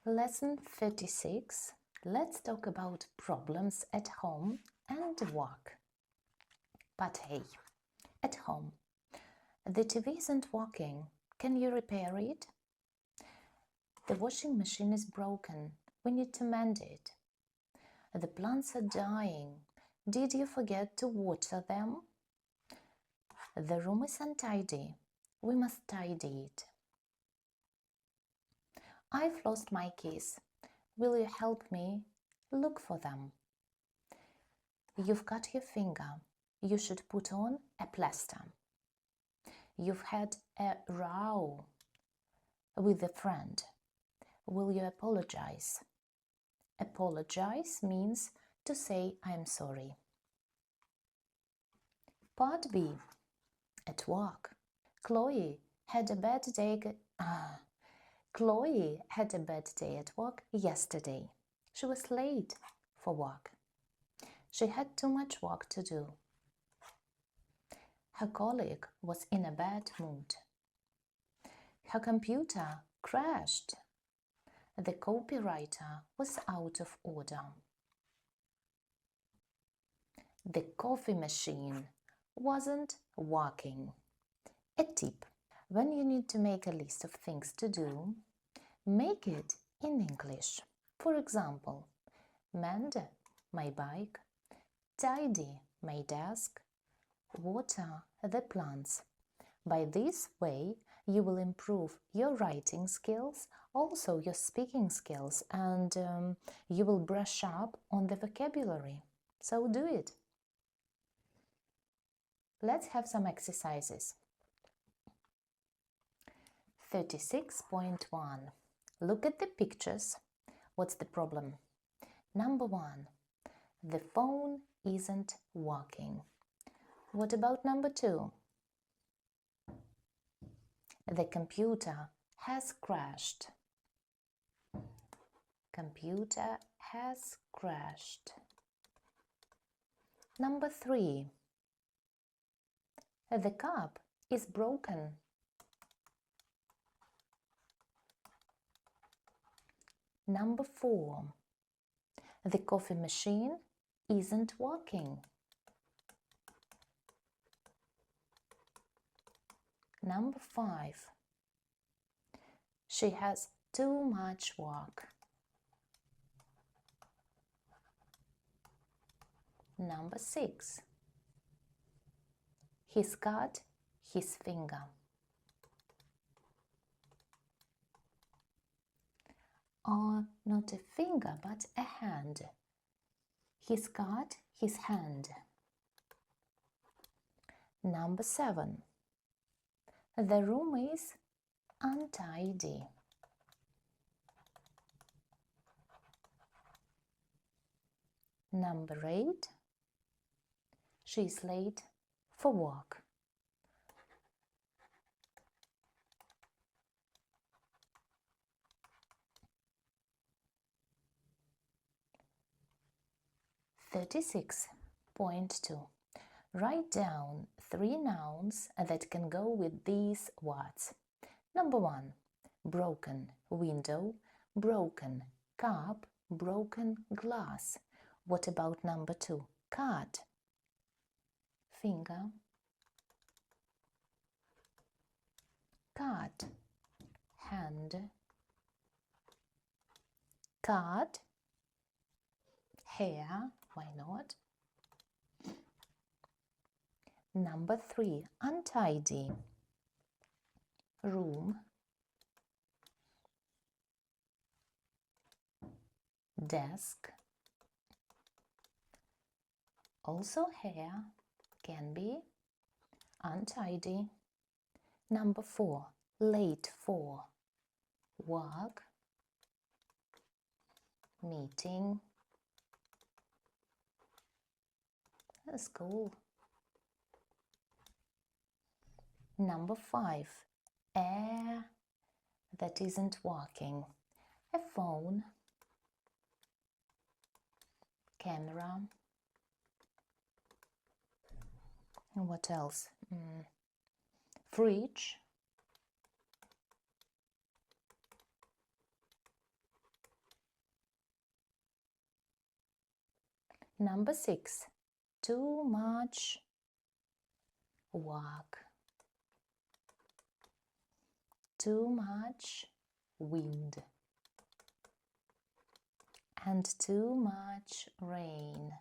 Lesson 36. Let's talk about problems at home and work. But hey, at home, the TV isn't working. Can you repair it? The washing machine is broken. We need to mend it. The plants are dying. Did you forget to water them? The room is untidy. We must tidy it. I've lost my keys. Will you help me look for them? You've cut your finger. You should put on a plaster. You've had a row with a friend. Will you apologize? Apologize means to say I'm sorry. Part B. At work. Chloe had a bad day at work yesterday. She was late for work. She had too much work to do. Her colleague was in a bad mood. Her computer crashed. The copywriter was out of order. The coffee machine wasn't working. A tip: when you need to make a list of things to do, make it in English. For example, mend my bike, tidy my desk, water the plants. By this way, you will improve your writing skills, also your speaking skills, and you will brush up on the vocabulary. So do it. Let's have some exercises. 36.1. Look at the pictures. What's the problem? Number 1. The phone isn't working. What about number 2? The computer has crashed. Computer has crashed. Number 3. The cup is broken. Number 4. The coffee machine isn't working. Number 5. She has too much work. Number 6. He's cut his finger. Or not a finger, but a hand. He's cut his hand. Number 7. The room is untidy. Number 8. She's late for work. .2. Write down 3 nouns that can go with these words. Number 1. Broken window, broken cup, broken glass. What about number 2? Cut. Finger. Cut. Hand. Cut. Hair. Why not? Number 3. Untidy. Room. Desk. Also hair can be untidy. Number 4. Late for work, meeting, school. Number 5. Air that isn't working. A phone, camera. And what else? Fridge. Number 6. Too much work. Too much wind. And too much rain.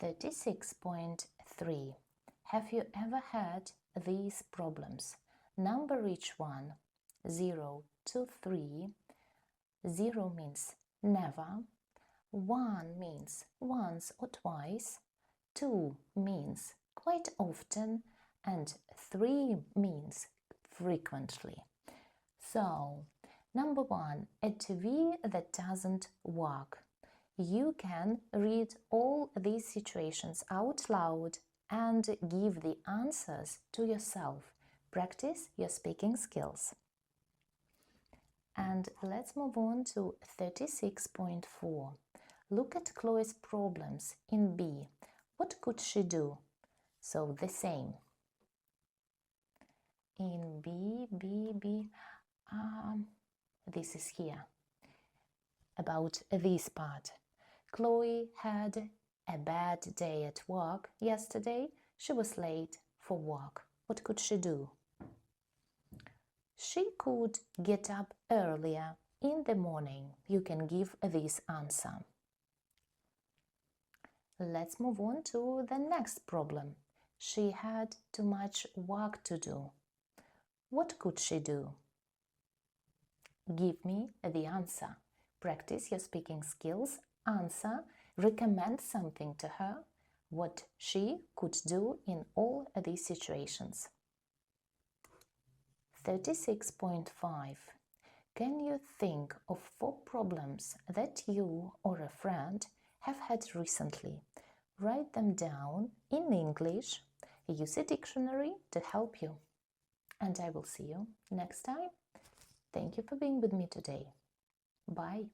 36.3. Have you ever had these problems? Number each one. 0 to 3. 0 means never. 1 means once or twice. 2 means quite often. And 3 means frequently. So, number 1, a TV that doesn't work. You can read all these situations out loud and give the answers to yourself. Practice your speaking skills. And let's move on to 36.4. Look at Chloe's problems in B. What could she do? So the same. In B, this is here. About this part. Chloe had a bad day at work yesterday. She was late for work. What could she do? She could get up earlier in the morning. You can give this answer. Let's move on to the next problem. She had too much work to do. What could she do? Give me the answer. Practice your speaking skills. Answer. Recommend something to her. What she could do in all these situations. 36.5. Can you think of 4 problems that you or a friend have had recently? Write them down in English. Use a dictionary to help you. And I will see you next time. Thank you for being with me today. Bye.